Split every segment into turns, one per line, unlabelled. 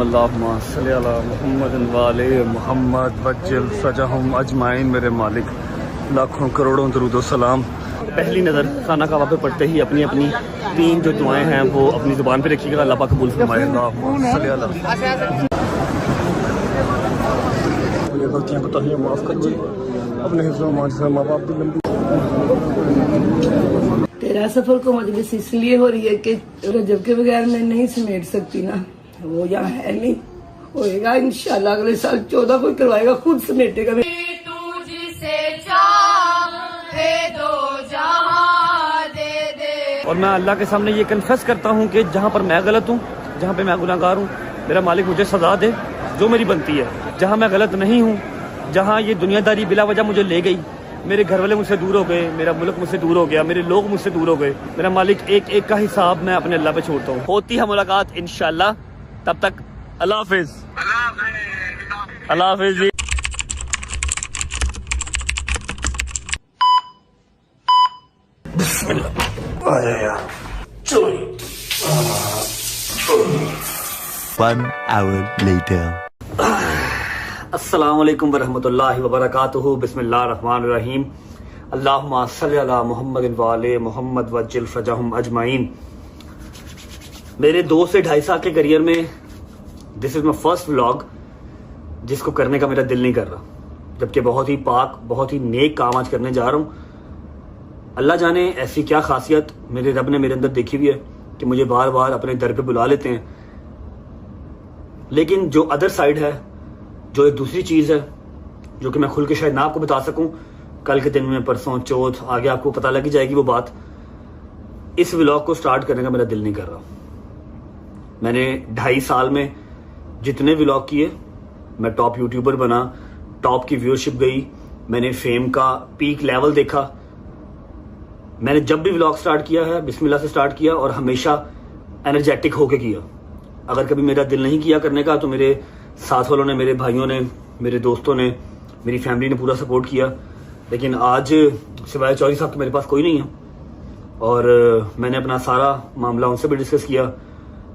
अल्लाहुम्मा सल्ली अला मुहम्मद वाले मुहम्मद वज्जल सजहुम अजमाइन। मेरे मालिक लाखों करोड़ों दरूद सलाम। पहली नज़र खाना काबा पे पढ़ते ही अपनी अपनी तीन जो दुआएं हैं वो अपनी ज़ुबान पे रखिएगा। अल्लाह पाक कबूल फरमाए। अल्लाहुम्मा सल्ली अला। गलतियाँ बताइए, माफ़ करिए, अपने हिफ्ज़ व मान से माँ बाप की लंबी।
तेरा सफर को मजलिस इसलिए हो रही है कि रजब के बगैर मैं नहीं समेट सकती ना, वो यहाँ है नहीं, होएगा इंशाल्लाह अगले साल 14 को करवाएगा, खुद समेटेगा।
और मैं अल्लाह के सामने ये कन्फेस करता हूँ कि जहाँ पर मैं गलत हूँ, जहाँ पे मैं गुनाहगार हूँ, मेरा मालिक मुझे सजा दे जो मेरी बनती है। जहाँ मैं गलत नहीं हूँ, जहाँ ये दुनियादारी बिला वजह मुझे ले गई, मेरे घर वाले मुझसे दूर हो गए, मेरा मुल्क मुझसे दूर हो गया, मेरे लोग मुझसे दूर हो गए, मेरा मालिक एक एक का हिसाब मैं अपने अल्लाह पे छोड़ता हूँ। होती है मुलाकात इंशाल्लाह, तब तक अल्लाह हाफिज। अल्लाह हाफिज जी।
One hour later.
अस्सलाम वालेकुम वरहमतुल्लाहि वबरकातुहू। बिस्मिल्लाहिर्रहमानिर्रहीम। अल्लाहुम्मा सल्ली अला मुहम्मद वाले मुहम्मद वज्जिल फजहुम अजमाइन। मेरे 2 से 2.5 साल के करियर में this is my first vlog जिसको करने का मेरा दिल नहीं कर रहा, जबकि बहुत ही पाक, बहुत ही नेक काम आज करने जा रहा हूँ। अल्लाह जाने ऐसी क्या खासियत मेरे रब ने मेरे अंदर देखी हुई है कि मुझे बार बार अपने दर पे बुला लेते हैं। लेकिन जो अदर साइड है, जो एक दूसरी चीज़ है, जो कि मैं खुल के शायद ना आपको बता सकूं, कल के दिन में, परसों, चौथ, आगे आपको पता लगी जाएगी वो बात। इस व्लॉग को स्टार्ट करने का मेरा दिल नहीं कर रहा। मैंने 2.5 साल में जितने व्लॉग किए, मैं टॉप यूट्यूबर बना, टॉप की व्यूअरशिप गई, मैंने फेम का पीक लेवल देखा। मैंने जब भी व्लॉग स्टार्ट किया है बिस्मिल्लाह से स्टार्ट किया और हमेशा एनर्जेटिक होके किया। अगर कभी मेरा दिल नहीं किया करने का तो मेरे साथ वालों ने, मेरे भाइयों ने, मेरे दोस्तों ने, मेरी फैमिली ने पूरा सपोर्ट किया। लेकिन आज सिवाय चौधरी साहब के मेरे पास कोई नहीं है और मैंने अपना सारा मामला उनसे भी डिस्कस किया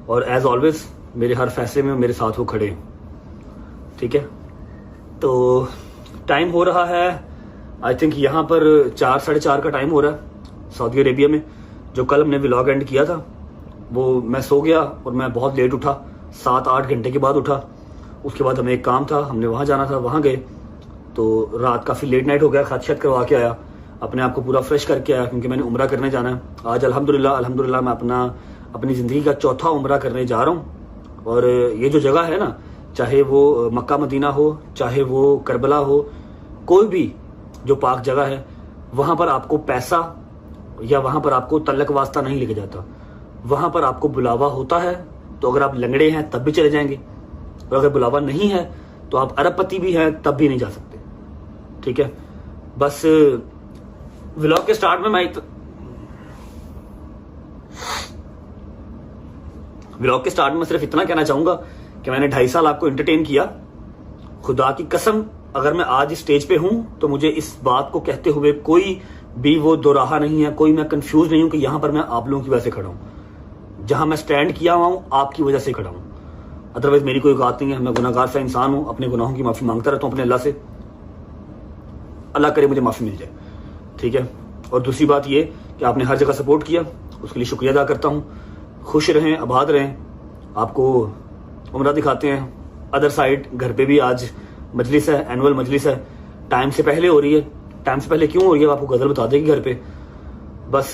और एज ऑलवेज मेरे हर फैसले में मेरे साथ वो खड़े हैं। ठीक है, तो टाइम हो रहा है, आई थिंक यहाँ पर 4, 4:30 का टाइम हो रहा है सऊदी अरेबिया में। जो कल हमने व्लॉग एंड किया था वो मैं सो गया और मैं बहुत लेट उठा, 7-8 घंटे के बाद उठा। उसके बाद हमें एक काम था, हमने वहाँ जाना था, वहाँ गए तो रात काफ़ी लेट नाइट हो गया। खत करवा के आया, अपने आप को पूरा फ्रेश करके आया क्योंकि मैंने उम्रा करने जाना है। आज अल्हम्दुलिल्लाह मैं अपनी ज़िंदगी का 4था उम्रा करने जा रहा हूँ। और ये जो जगह है ना, चाहे वो मक्का मदीना हो, चाहे वो करबला हो, कोई भी जो पाक जगह है, वहाँ पर आपको पैसा या वहाँ पर आपको तल्लक वास्ता नहीं लेके जाता। वहाँ पर आपको बुलावा होता है तो अगर आप लंगड़े हैं तब भी चले जाएंगे, और अगर बुलावा नहीं है तो आप अरबपति भी हैं तब भी नहीं जा सकते। ठीक है, बस व्लॉग के स्टार्ट में मैं सिर्फ इतना कहना चाहूंगा कि मैंने 2.5 साल आपको एंटरटेन किया। खुदा की कसम, अगर मैं आज इस स्टेज पे हूं तो मुझे इस बात को कहते हुए कोई भी वो दोराहा नहीं है, कोई मैं कंफ्यूज नहीं हूं कि यहां पर मैं आप लोगों की वजह से खड़ा हूं। जहां मैं स्टैंड किया हुआ हूं आपकी वजह से खड़ा हूं, अदरवाइज मेरी कोई औकात नहीं है। मैं गुनाहगार सा इंसान हूं, अपने गुनाहों की माफी मांगता रहता हूं अपने अल्लाह से। अल्लाह करे मुझे माफी मिल जाए। ठीक है, और दूसरी बात ये कि आपने हर जगह सपोर्ट किया, उसके लिए शुक्रिया अदा करता हूं। खुश रहें, आबाद रहें। आपको उम्रा दिखाते हैं अदर साइड। घर पे भी आज मजलिस है, एनुअल मजलिस है, टाइम से पहले हो रही है। टाइम से पहले क्यों हो रही है आपको गजल बता देगी घर पे। बस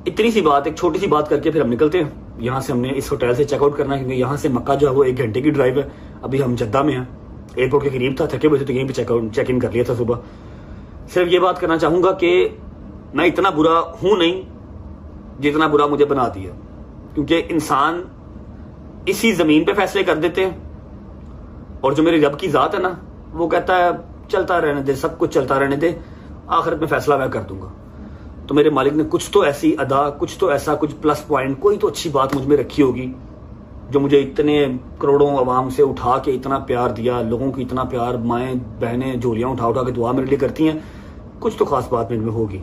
इतनी सी बात, एक छोटी सी बात करके फिर हम निकलते हैं यहाँ से। हमने इस होटल से चेकआउट करना है क्योंकि यहाँ से मक्का जो है वो 1 घंटे की ड्राइव है। अभी हम जद्दा में हैं, एयरपोर्ट के करीब था, थके हुए थे तो यहीं पे चेक इन कर लिया था सुबह। सिर्फ ये बात करना चाहूंगा कि मैं इतना बुरा हूं नहीं जितना बुरा मुझे बना दिया, क्योंकि इंसान इसी जमीन पे फैसले कर देते हैं और जो मेरे रब की जात है ना, वो कहता है चलता रहने दे, सब कुछ चलता रहने दे, आखिरत में फैसला मैं कर दूंगा। तो मेरे मालिक ने कुछ तो ऐसी अदा, कुछ तो ऐसा, कुछ प्लस पॉइंट, कोई तो अच्छी बात मुझ में रखी होगी जो मुझे इतने करोड़ों अवाम से उठा के इतना प्यार दिया। लोगों की इतना प्यार, माएँ बहनें झोलियाँ उठा उठा के दुआ मेरे लिए करती हैं। कुछ तो खास बात मेरे में होगी।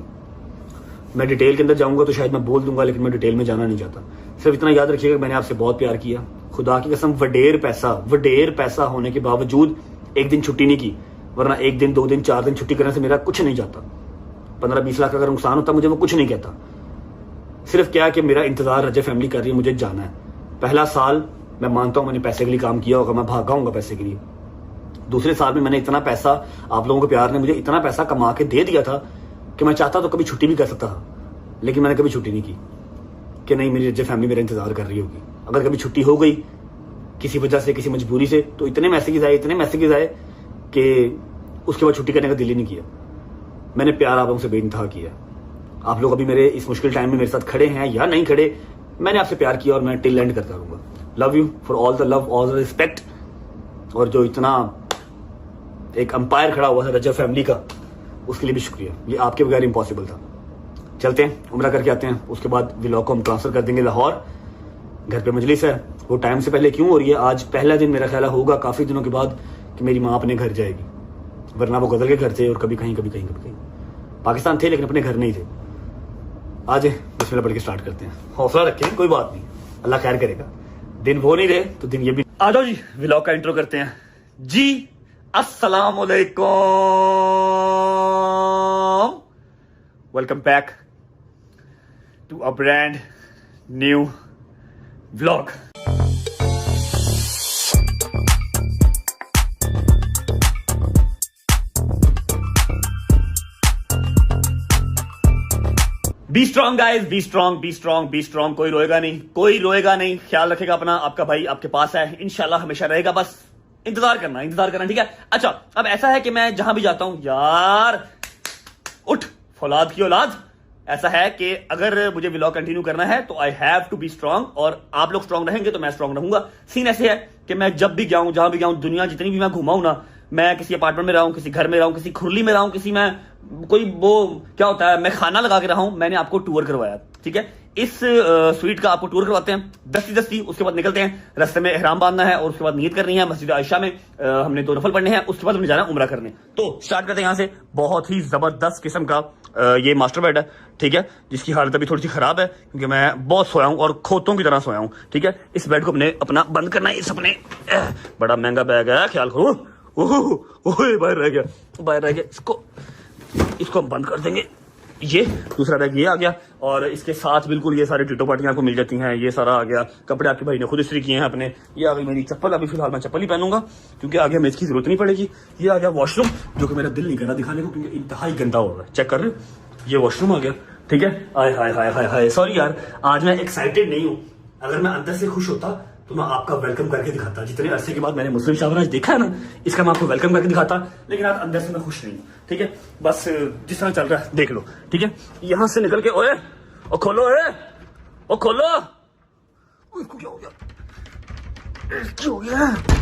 मैं डिटेल के अंदर जाऊंगा तो शायद मैं बोल दूंगा, लेकिन मैं डिटेल में जाना नहीं चाहता। सिर्फ इतना याद रखिएगा, मैंने आपसे बहुत प्यार किया, खुदा की कसम वडेर पैसा होने के बावजूद एक दिन छुट्टी नहीं की, वरना 1 दिन 2 दिन 4 दिन छुट्टी करने से मेरा कुछ नहीं जाता। 15-20 लाख का अगर नुकसान होता मुझे वो कुछ नहीं कहता। सिर्फ क्या कि मेरा इंतजार रजब फैमिली कर रही है, मुझे जाना है। पहला साल मैं मानता हूं मैंने पैसे के लिए काम किया होगा, मैं भागा हूंगा पैसे के लिए। दूसरे साल में मैंने इतना पैसा, आप लोगों के प्यार ने मुझे इतना पैसा कमा के दे दिया था कि मैं चाहता तो कभी छुट्टी भी कर सकता था, लेकिन मैंने कभी छुट्टी नहीं की कि नहीं मेरी रजब फैमिली मेरा इंतजार कर रही होगी। अगर कभी छुट्टी हो गई किसी वजह से, किसी मजबूरी से, तो इतने मैसेजेस आए कि उसके बाद छुट्टी करने का दिल ही नहीं किया। मैंने प्यार आप लोगों से बेइंतहा किया। आप लोग अभी मेरे इस मुश्किल टाइम में मेरे साथ खड़े हैं या नहीं खड़े, मैंने आपसे प्यार किया और मैं टिल एंड करता रहूंगा। Love you for all the love, all the respect. और जो इतना एक अंपायर खड़ा हुआ था रजब फैमिली का, उसके लिए भी शुक्रिया। ये आपके बगैर इम्पॉसिबल था। चलते हैं, उम्रा करके आते हैं, उसके बाद व्लॉग को हम ट्रांसफर कर देंगे लाहौर। घर पे मजलिस है, वो टाइम से पहले क्यों हो रही है? आज पहला दिन मेरा ख्याल होगा काफी दिनों के बाद कि मेरी माँ अपने घर जाएगी, वरना वो गजल के घर थे और कभी कहीं पाकिस्तान थे लेकिन अपने घर नहीं थे। आज बिस्मिल्लाह पढ़ के स्टार्ट करते हैं। हौसला रखें, कोई बात नहीं, अल्लाह खैर करेगा। दिन वो नहीं रहे तो दिन ये भी। आ जाओ जी, व्लॉग का इंट्रो करते हैं जी। अस्सलाम वालेकुम, welcome back to a brand new vlog. Be strong guys, be strong. कोई रोएगा नहीं। ख्याल रखेगा अपना, आपका भाई आपके पास है, इंशाल्लाह हमेशा रहेगा। बस इंतजार करना, ठीक है। अच्छा, अब ऐसा है कि मैं जहां भी जाता हूं, यार उठ फौलाद की औलाद, ऐसा है कि अगर मुझे व्लॉग कंटिन्यू करना है तो I have to be strong, और आप लोग स्ट्रांग रहेंगे तो मैं स्ट्रांग रहूंगा। सीन ऐसे है कि मैं जब भी जाऊं, जहां भी जाऊं, दुनिया जितनी भी मैं घुमाऊं ना, मैं किसी अपार्टमेंट में रहा हूं, किसी घर में रहा हूं, किसी खुरली में रहा हूं, किसी में कोई वो क्या होता है, मैं खाना लगा के रहा हूं, मैंने आपको टूर करवाया, ठीक है। इस स्वीट का आपको टूर करवाते हैं दस्ती। उसके बाद निकलते हैं, रास्ते में एहराम बांधना है और उसके बाद नियत करनी है। मस्जिद आयशा में हमने 2 नफल पढ़ने हैं, उसके बाद हमने जाना उम्रा करने। तो स्टार्ट करते हैं यहाँ से। बहुत ही जबरदस्त किस्म का ये मास्टर बेड है, ठीक है, जिसकी हालत अभी थोड़ी सी खराब है क्योंकि मैं बहुत सोया हूँ और खोतों की तरह सोया हूँ, ठीक है। इस बेड को अपना बंद करना है। इस अपने बड़ा महंगा बैग है, ख्याल करो। बाहर रह गया, इसको हम बंद कर देंगे। ये दूसरा बैग ये आ गया, और इसके साथ बिल्कुल ये सारी टीटो पार्टियां आपको मिल जाती हैं। ये सारा आ गया, कपड़े आपके भाई ने खुद इस्त्री किए हैं अपने। ये आ गई मेरी चप्पल, अभी फिलहाल मैं चप्पल ही पहनूंगा क्योंकि आगे हमें इसकी जरूरत नहीं पड़ेगी। ये आ गया वॉशरूम, जो कि मेरा दिल नहीं कर रहा दिखाने को क्योंकि इंतहाई गंदा हो रहा है। चेक कर रहे हो, ये वॉशरूम आ गया, ठीक है। हाय सॉरी यार, आज मैं एक्साइटेड नहीं हूँ। अगर मैं अंदर से खुश होता तो मैं आपका वेलकम करके दिखाता। जितने अरसे के बाद मैंने मुस्लिम शावराज देखा है ना, इसका मैं आपको वेलकम करके दिखाता, लेकिन आज अंदर से मैं खुश नहीं हूँ, ठीक है। बस जिस तरह चल रहा है देख लो, ठीक है। यहां से निकल के ओए ओ खोलो, इसको क्या हो गया?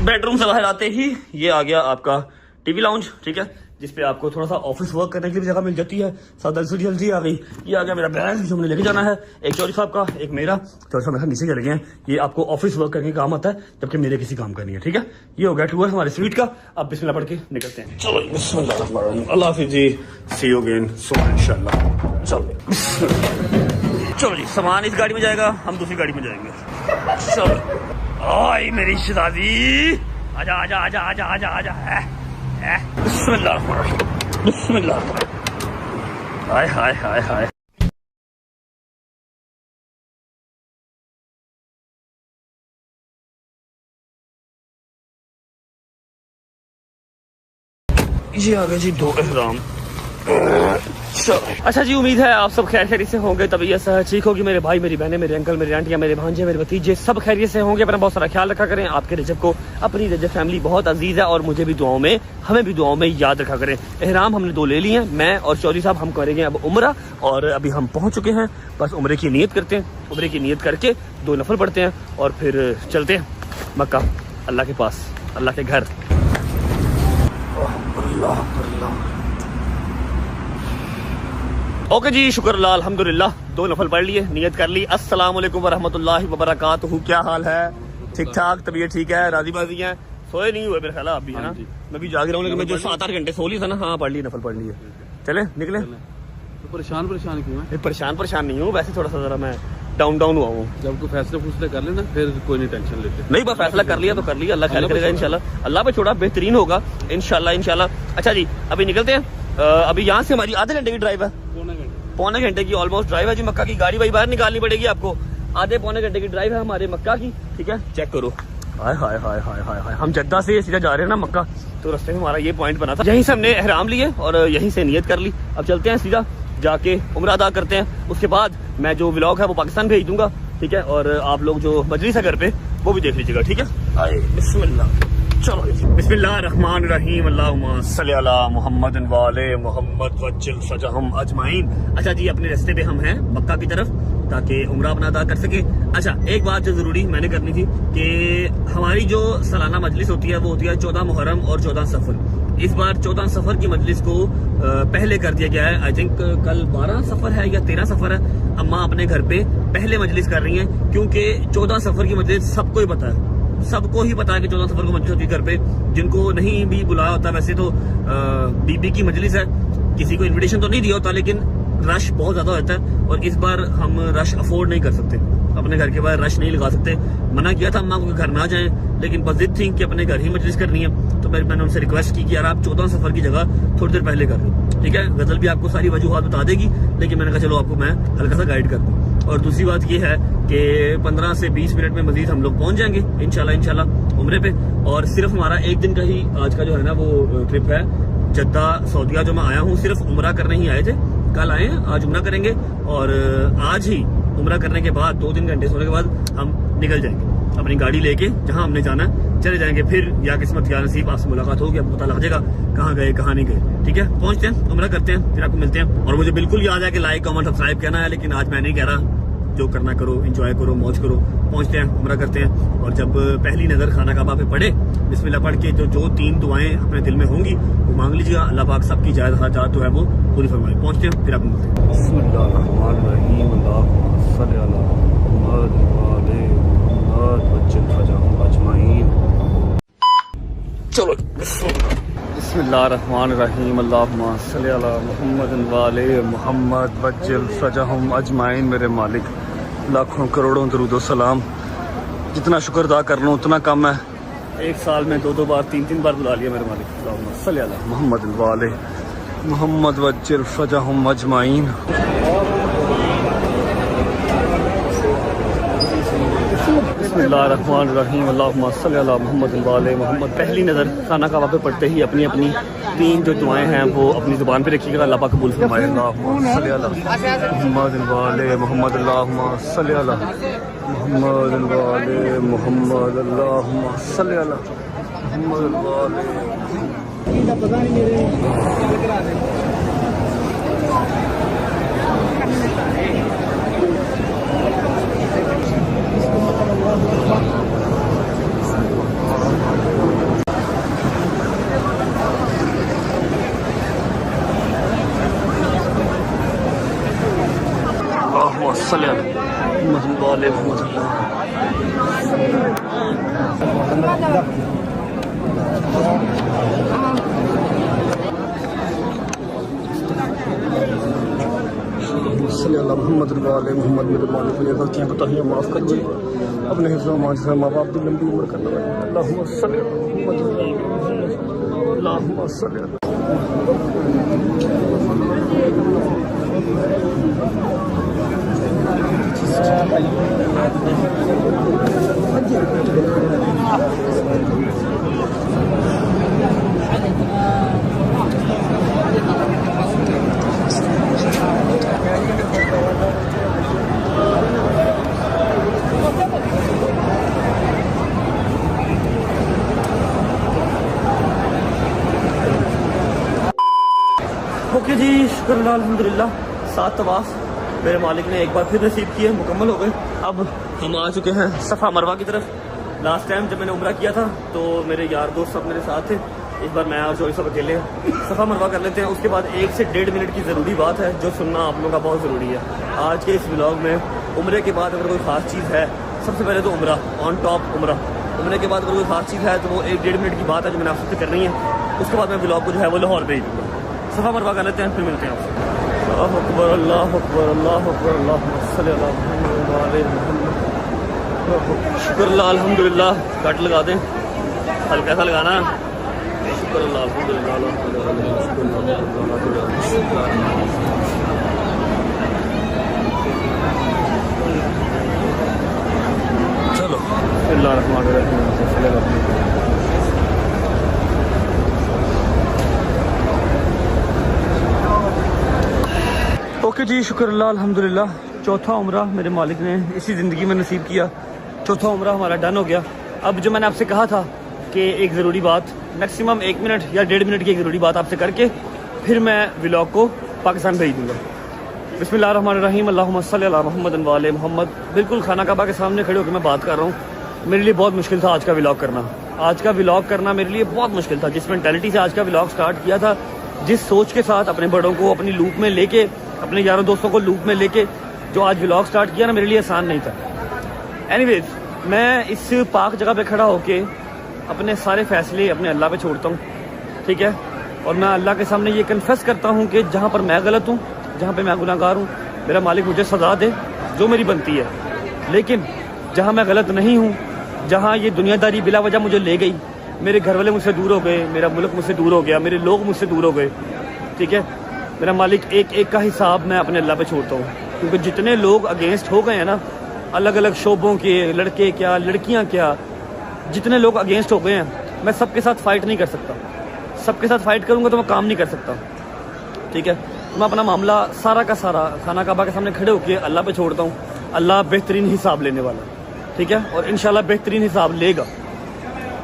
बेडरूम से बाहर आते ही ये आ गया आपका टीवी लाउंज, ठीक है, जिसपे आपको थोड़ा सा ऑफिस वर्क करने के लिए भी जगह मिल जाती है। साथ एलसीडी आ गई। ये आ गया मेरा बैग जो हमने लेके जाना है, एक चौधरी साहब का, एक मेरा। चौधरी साहब मेरे नीचे चले गए हैं। ये आपको ऑफिस वर्क करने का काम आता है, जबकि मेरे किसी काम का नहीं है, ठीक है। ये हो गया टूर हमारे स्वीट का। अब बिस्मिल्लाह पढ़ के निकलते हैं। चलो अल्लाह हाफिज़ जी, सी यू अगेन सुबह इंशाल्लाह। चलो जी, सामान इस गाड़ी में जाएगा, हम दूसरी गाड़ी में जाएंगे। चलो आई मेरी शहजादी, आजा। बिस्मिल्लाह। हाय। ये आ गए जी 2 एहराम। अच्छा जी, उम्मीद है आप सब खैरियत से होंगे, तबीयत सेहत ठीक होगी। मेरे भाई, मेरी बहनें, मेरे अंकल, मेरी आंटियां, मेरे भांजे, मेरे भतीजे सब खैरियत से होंगे। अपना बहुत सारा ख्याल रखा करें। आपके रजब को, अपनी रजब फैमिली बहुत अजीज है और मुझे भी दुआओं में, हमें भी दुआओं में याद रखा करें। एहराम हमने 2 ले लिए हैं, मैं और चौधरी साहब। हम करेंगे अब उम्रा, और अभी हम पहुंच चुके हैं। बस उम्रे की नियत करते हैं, उम्रे की नियत करके 2 नफल पढ़ते हैं और फिर चलते हैं मक्का, अल्लाह के पास, अल्लाह के घर। ओके जी, शुक्र अल्लाह, अल्हम्दुलिल्लाह 2 नफल पढ़ लिए, नियत कर ली। अस्सलाम वालेकुम वरहमतुल्लाहि वबरकातुहू। क्या हाल है? ठीक ठाक, तबीयत ठीक है, राजी बाजी है? सोए नहीं हुए मेरे ख्याल आप भी, है ना? मैं भी जाग रहा हूँ, लेकिन मैं जो 7-8 घंटे सो ली था ना, हाँ पढ़ ली, नफल पढ़ ली है। चले निकले
परेशान क्यों है?
परेशान नहीं हूँ, वैसे थोड़ा सा जरा मैं डाउन हुआ हूँ।
जब कोई फैसले कर लेना फिर कोई नहीं टेंशन लेते।
नहीं, बस फैसला कर लिया तो कर लिया, अल्लाह खैर करेगा इंशाल्लाह। अल्लाह पे छोड़ा, बेहतरीन होगा इंशाल्लाह। अच्छा जी, अभी निकलते हैं। अभी यहाँ से हमारी आधे घंटे की ड्राइव है, पौने घंटे की ऑलमोस्ट ड्राइव है जी। मक्का की गाड़ी भाई बाहर निकालनी पड़ेगी आपको, आधे पौने घंटे की ड्राइव है हमारे मक्का की, ठीक है। चेक करो, हाय हाय हाय हाय हाय हाय। हम जद्दा से सीधा जा रहे हैं ना मक्का, तो रास्ते में हमारा ये पॉइंट बना था, यहीं से हमने एहराम लिए और यहीं से नियत कर ली। अब चलते हैं सीधा जाके उम्रा अदा करते हैं। उसके बाद मैं जो व्लॉग है वो पाकिस्तान भेज दूंगा, ठीक है। और आप लोग जो मजलिस है घर पे वो भी देख लीजिएगा, ठीक है। आए बिस्मिल्लाह, चलो बिस्मिल्लाहिर्रहमानिर्रहीम, अल्लाहुम्मा सल्ली अला मुहम्मद वाले मुहम्मद वज्जिल फजहम अजमाइन। अच्छा जी, अपने रास्ते पे हम हैं मक्का की तरफ, ताकि उम्रा अपना अदा कर सके। अच्छा, एक बात जो जरूरी मैंने करनी थी कि हमारी जो सालाना मजलिस होती है वो होती है 14 मुहर्रम और 14 सफर। इस बार 14 सफर की मजलिस को पहले कर दिया गया है। आई थिंक कल 12 सफर है या 13 सफर है। अम्मा अपने घर पे पहले मजलिस कर रही हैं, क्योंकि 14 सफर की मजलिस सबको ही पता है, सबको ही पता है कि 14 सफर को मजलिस होती है घर पे। जिनको नहीं भी बुलाया होता, वैसे तो बीबी की मजलिस है, किसी को इन्विटेशन तो नहीं दिया होता, लेकिन रश बहुत ज्यादा होता है और इस बार हम रश अफोर्ड नहीं कर सकते, अपने घर के बाहर रश नहीं लगा सकते। मना किया था अम्मा को घर ना जाएं, लेकिन बस जिद थी कि अपने घर ही मजलिस करनी है। तो मैंने उनसे रिक्वेस्ट की कि यार आप 14 सफर की जगह थोड़ी देर पहले कर लो, ठीक है। गजल भी आपको सारी वजूहात बता देगी, लेकिन मैंने कहा चलो आपको मैं हल्का सा गाइड कर दूं। और दूसरी बात ये है कि 15 से 20 मिनट में मजीद हम लोग पहुंच जाएंगे इंशाल्लाह उम्रे पे। और सिर्फ हमारा एक दिन का ही आज का जो है ना वो ट्रिप है जद्दा सऊदीया। जो मैं आया हूँ सिर्फ उम्रा करने ही आए थे, कल आए हैं, आज उम्रा करेंगे और आज ही उम्रा करने के बाद 2-3 घंटे सोने के बाद हम निकल जाएंगे अपनी गाड़ी लेके, जहां हमने जाना है चले जाएंगे। फिर या किस्मत या नसीब, आपसे मुलाकात होगी, आपको पता लग जाएगा कहाँ गए कहाँ नहीं गए, ठीक है। पहुंचते हैं, उम्रा करते हैं, फिर आपको मिलते हैं। और मुझे बिल्कुल याद है कि लाइक कमेंट सब्सक्राइब करना है, लेकिन आज मैं नहीं कह रहा, जो करना करो, एंजॉय करो, मौज करो। पहुंचते हैं, उम्रा करते हैं। और जब पहली नजर खाना काबा पे पड़े, बिस्मिल्लाह पढ़ के जो 3 दुआएं अपने दिल में होंगी वो मांग लीजिएगा, अल्लाह पाक सबकी जायज हाजात जो है वो पूरी फरमाए। पहुंचते हैं, फिर आपको मिलते हैं। चलो बिस्मिल्लाहिर्रहमानिर्रहीम, अल्लाहुम्मा सल्ली अला मुहम्मद वाले मुहम्मद वज्जिल फजहम अजमाइन। मेरे मालिक, लाखों करोड़ों दरूद सलाम, जितना शुक्र अदा कर लूँ उतना कम है। एक साल में 2-2 बार 3-3 बार बुला लिया मेरे मालिक। अल्लाहुम्मा सल्ली अला मुहम्मद वाले मुहम्मद वज्जिल फजहम अजमाइन। बिस्मिल्लाहिर्रहमानिर्रहीम, अल्लाहुम्मा सल्ली अला मुहम्मद वाले मुहम्मद। पहली नज़र खाना काबा पे पढ़ते ही अपनी अपनी 3 जो दुआएं हैं वो अपनी ज़ुबान पे रखिएगा, अल्लाह पाक कबूल फरमाए। अल्लाहुम्मा सल्ली अला मुहम्मद वाले मुहम्मद, अल्लाहुम्मा सल्ली अला मुहम्मद वाले मुहम्मद, अल्लाहुम्मा सल्ली अला मुहम्मद वाले। मोहम्मद वाले मोहम्मद। मेरे मालिक ने गलतियाँ बताइए, माफ़ करिए, अपने हिफ्ज़ मान से माँ बाप की लंबी उम्र करना। अल्लाहुम्मा सल्ली अला मुहम्मद, अल्लाहुम्मा सल्ली अला। ओके जी, शुक्र अल्हम्दुलिल्लाह, 7 तवाफ मेरे मालिक ने एक बार फिर नसीब किए, मुकम्मल हो गए। अब हम आ चुके हैं सफ़ा मरवा की तरफ। लास्ट टाइम जब मैंने उम्रा किया था तो मेरे यार दोस्त सब मेरे साथ थे, इस बार मैं और चोरी सब अकेले सफ़ा मरवा कर लेते हैं। उसके बाद 1 से 1.5 मिनट की ज़रूरी बात है जो सुनना आप लोगों का बहुत ज़रूरी है आज के इस व्लॉग में। उम्रे के बाद अगर कोई ख़ास चीज़ है, सबसे पहले तो उम्रा, ऑन टॉप उम्रा। उम्रे के बाद अगर कोई ख़ास चीज़ है तो वो 1-1.5 मिनट की बात है जो मैंने आपसे करनी है। उसके बाद मैं व्लॉग को जो है वो लाहौर भेज दूँगा। सफ़ा मरवा कर लेते हैं, फिर मिलते हैं आपसे। अल्लाह अकबर अल्लाह अकबर अल्लाह अकबर अल्लाहुम्मा सल्ली अला मुहम्मद व आले मुहम्मद। शुक्र अल्लाह अल्हम्दुलिल्लाह। कट लगा दें, हल्का सा लगाना। शुक्र अल्लाह अल्हम्दुलिल्लाह। चलो ओके जी, शुक्र अल्लाह अल्हम्दुलिल्लाह। चौथा उम्रा मेरे मालिक ने इसी ज़िंदगी में नसीब किया। चौथा उम्रा हमारा डन हो गया। अब जो मैंने आपसे कहा था कि एक ज़रूरी बात, मैक्सिमम 1 मिनट या 1.5 मिनट की एक ज़रूरी बात आपसे करके फिर मैं व्लॉग को पाकिस्तान भेज दूँगा। बिस्मिल्लाहिर्रहमानिर्रहीम, अल्लाहुम्मा सल्ली अला मुहम्मद व आले मुहम्मद। बिल्कुल खाना काबा के सामने खड़े होकर मैं बात कर रहा हूँ। मेरे लिए बहुत मुश्किल था आज का व्लॉग करना। आज का व्लॉग करना मेरे लिए बहुत मुश्किल था। जिस मेंटालिटी से आज का व्लॉग स्टार्ट किया था, जिस सोच के साथ अपने बड़ों को अपनी लूप में लेके, अपने यारों दोस्तों को लूप में लेके जो आज व्लॉग स्टार्ट किया ना, मेरे लिए आसान नहीं था। एनीवेज, मैं इस पाक जगह पे खड़ा होके अपने सारे फैसले अपने अल्लाह पे छोड़ता हूँ, ठीक है। और मैं अल्लाह के सामने ये कन्फेस करता हूँ कि जहाँ पर मैं गलत हूँ, जहाँ पे मैं गुनाहगार हूँ, मेरा मालिक मुझे सज़ा दे जो मेरी बनती है। लेकिन जहाँ मैं गलत नहीं हूँ, जहाँ ये दुनियादारी बिला वजह मुझे ले गई, मेरे घर वाले मुझसे दूर हो गए, मेरा मुल्क मुझसे दूर हो गया, मेरे लोग मुझसे दूर हो गए, ठीक है। मेरा मालिक एक एक का हिसाब मैं अपने अल्लाह पे छोड़ता हूँ। क्योंकि जितने लोग अगेंस्ट हो गए हैं ना, अलग अलग शोबों के, लड़के क्या लड़कियाँ क्या, जितने लोग अगेंस्ट हो गए हैं, मैं सबके साथ फाइट नहीं कर सकता। सबके साथ फाइट करूँगा तो मैं काम नहीं कर सकता, ठीक है। तो मैं अपना मामला सारा का सारा खाना काबा के सामने खड़े होकर अल्लाह पे छोड़ता हूँ। अल्लाह बेहतरीन हिसाब लेने वाला, ठीक है। और इंशाल्लाह बेहतरीन हिसाब लेगा।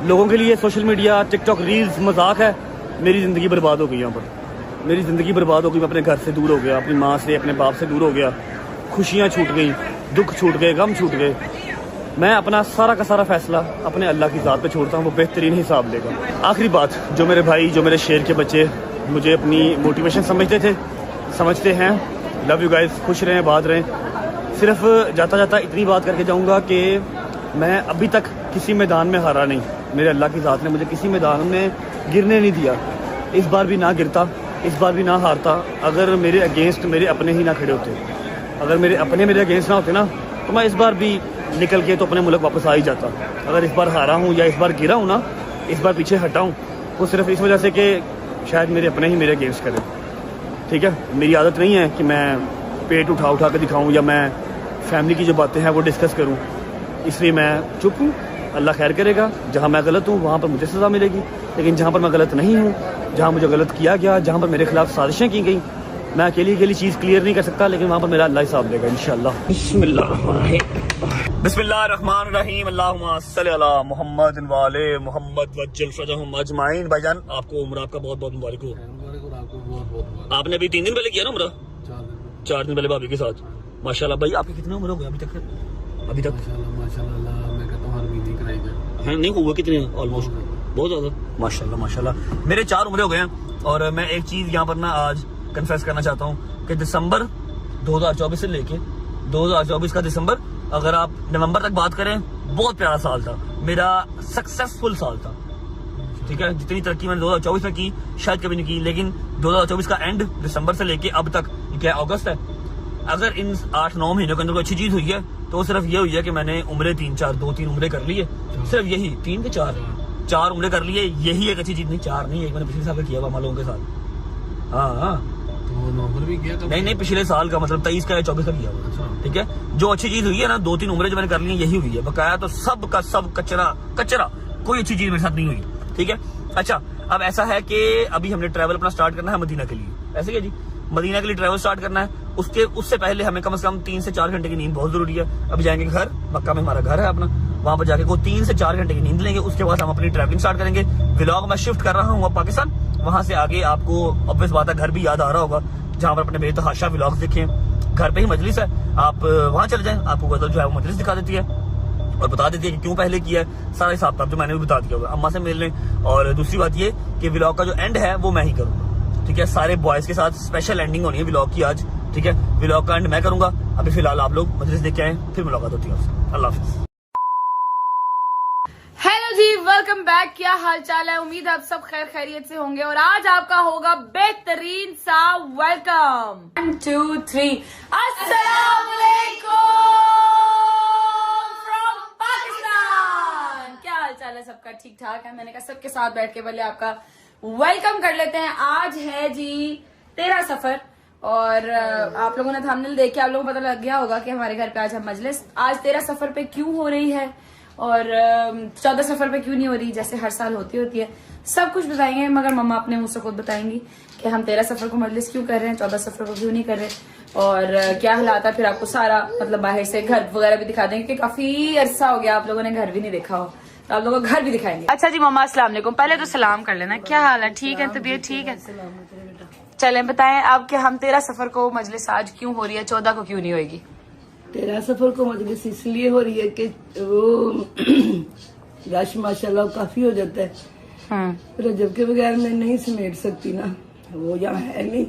लोगों के लिए सोशल मीडिया, टिकटॉक, रील्स मजाक है। मेरी ज़िंदगी बर्बाद हो गई यहाँ पर, मेरी ज़िंदगी बर्बाद हो गई। मैं अपने घर से दूर हो गया, अपनी माँ से, अपने बाप से दूर हो गया। खुशियाँ छूट गई, दुख छूट गए, गम छूट गए। मैं अपना सारा का सारा फैसला अपने अल्लाह की ज़ात पे छोड़ता हूँ, वो बेहतरीन हिसाब लेगा। आखिरी बात, जो मेरे भाई, जो मेरे शेर के बच्चे मुझे अपनी मोटिवेशन समझते थे, समझते हैं, लव यू गाइस, खुश रहें, बात रहें। सिर्फ जाता जाता इतनी बात करके जाऊँगा कि मैं अभी तक किसी मैदान में हारा नहीं। मेरे अल्लाह की ज़ात ने मुझे किसी मैदान में गिरने नहीं दिया। इस बार भी ना गिरता, इस बार भी ना हारता, अगर मेरे अगेंस्ट मेरे अपने ही ना खड़े होते। अगर मेरे अपने मेरे अगेंस्ट ना होते ना, तो मैं इस बार भी निकल के तो अपने मुल्क वापस आ ही जाता। अगर इस बार हारा हूँ या इस बार गिरा हूँ ना, इस बार पीछे हटा हूँ, वो सिर्फ इस वजह से कि शायद मेरे अपने ही मेरे अगेंस्ट करें, ठीक है। मेरी आदत नहीं है कि मैं पेट उठा उठा के दिखाऊँ या मैं फैमिली की जो बातें हैं वो डिस्कस करूँ, इसलिए मैं चुप हूँ। अल्लाह खैर करेगा। जहाँ मैं गलत हूँ वहाँ पर मुझे सज़ा मिलेगी, लेकिन जहाँ पर मैं गलत नहीं हूँ, जहाँ मुझे गलत किया गया, जहाँ पर मेरे खिलाफ साजिशें की गई, मैं अकेली चीज़ क्लियर नहीं कर सकता, लेकिन वहाँ पर मेरा अल्लाह हिसाब देगा इंशाअल्लाह। बिस्मिल्लाहिर्रहमानिर्रहीम, अल्लाहुम्मा सल्ली अला मुहम्मद व आले मुहम्मद वज्जल फरजहुम अजमाइन। भाईजान, आपको उम्र आपका बहुत बहुत मुबारक हो। आपने अभी 3 दिन पहले किया ना उम्र? 4 दिन पहले भाभी के साथ। माशाल्लाह भाई, आपकी कितनी उम्र हो गई अभी तक?
माशाल्लाह मैं कहता हूँ हर महीने कराई जाए।
हैं, नहीं हुआ कितने? ऑलमोस्ट बहुत ज़्यादा। माशाल्लाह माशाल्लाह, मेरे 4 उम्रें हो गए हैं। और मैं एक चीज़ यहाँ पर ना आज कन्फेस करना चाहता हूँ कि दिसंबर 2024 से लेके 2024 का दिसंबर, अगर आप नवंबर तक बात करें, बहुत प्यारा साल था, मेरा सक्सेसफुल साल था, ठीक है। जितनी तरक्की मैंने 2024 में की शायद कभी नहीं की, लेकिन 2024 का एंड दिसंबर से लेके अब तक, क्या अगस्त है, अगर इन 8-9 महीनों के अंदर कोई अच्छी चीज़ हुई है तो सिर्फ ये हुई है कि मैंने उम्रें 2-3 उम्रें कर ली है। सिर्फ यही 3 के 4 उम्रें कर लिए, यही एक अच्छी चीज़। नहीं 4 नहीं, एक मैंने पिछले साल का किया हुआ लोगों के साथ। हाँ,
तो नवंबर भी किया था?
नहीं, पिछले साल का, मतलब 23 का या 24 का किया हुआ, ठीक है। जो अच्छी चीज़ हुई है ना, 2-3 उम्रें जो मैंने कर ली है, यही हुई है। बकाया तो सब का सब कचरा, कोई अच्छी चीज़ मेरे साथ नहीं हुई, ठीक है। अच्छा, अब ऐसा है कि अभी हमने ट्रैवल अपना स्टार्ट करना है मदीना के लिए। ऐसे क्या जी, मदीना के लिए ट्रैवल स्टार्ट करना है। उससे पहले हमें कम से कम 3 से 4 घंटे की नींद बहुत जरूरी है। अभी जाएंगे घर, मक्का में हमारा घर है अपना, वहां पर जाके को 3 से 4 घंटे की नींद लेंगे। उसके बाद हम अपनी ट्रैवलिंग स्टार्ट करेंगे। व्लॉग मैं शिफ्ट कर रहा हूँ पाकिस्तान, वहां से आगे आपको ऑब्वियस बात है घर भी याद आ रहा होगा, जहाँ पर अपने बेतहाशा व्लॉग्स देखें। घर पे ही मजलिस है, आप वहां चले जाएं, आपको गजल जो है वो मजलिस दिखा देती है और बता देती है कि क्यों पहले किया है। सारा हिसाब किताब जो मैंने भी बता दिया होगा। अम्मा से मिल लें। और दूसरी बात ये कि व्लॉग का जो एंड है वो मैं ही करूंगा, ठीक है। सारे बॉयज के साथ स्पेशल एंडिंग होनी है व्लॉग की आज, ठीक है। व्लॉग का एंड मैं करूंगा। अभी फिलहाल आप लोग मजलिस देख के आए, फिर मुलाकात होती है आपसे। अल्लाह हाफिज।
हेलो जी, वेलकम बैक। क्या हाल चाल है? उम्मीद है आप सब खैर खैरियत से होंगे और आज आपका होगा बेहतरीन सा वेलकम। 1 2 3 अस्सलाम वालेकुम फ्रॉम पाकिस्तान। क्या हाल चाल है सबका? ठीक ठाक है? मैंने कहा सबके साथ बैठ के पहले आपका वेलकम कर लेते हैं। आज है जी 13 सफर और आप लोगों ने थंबनेल देख के आप लोगों को पता लग गया होगा कि हमारे घर पे आज हम मजलिस आज 13 सफर पे क्यों हो रही है और 14 सफर पे क्यों नहीं हो रही जैसे हर साल होती है। सब कुछ बताएंगे मगर मम्मा अपने मुंह से खुद बताएंगी कि हम 13 सफर को मजलिस क्यों कर रहे हैं, 14 सफर को क्यों नहीं कर रहे और क्या हालात है। फिर आपको सारा मतलब बाहर से घर वगैरह भी दिखा देंगे कि काफी अरसा हो गया आप लोगों ने घर भी नहीं देखा हो तो आप लोगों को घर भी दिखाएंगे। अच्छा जी मम्मा अस्सलाम वालेकुम। पहले तो सलाम कर लेना। क्या हाल है? ठीक है? तबीयत ठीक है? चलें बताएं आप कि हम 13 सफर को मजलिस आज क्यों हो रही है, 14 को क्यों नहीं होगी?
13 सफर को मजलिस इसलिए हो रही है कि वो रश माशाल्लाह काफी हो जाता है। रजब के बगैर मैं नहीं समेट सकती ना, वो यहाँ है नहीं।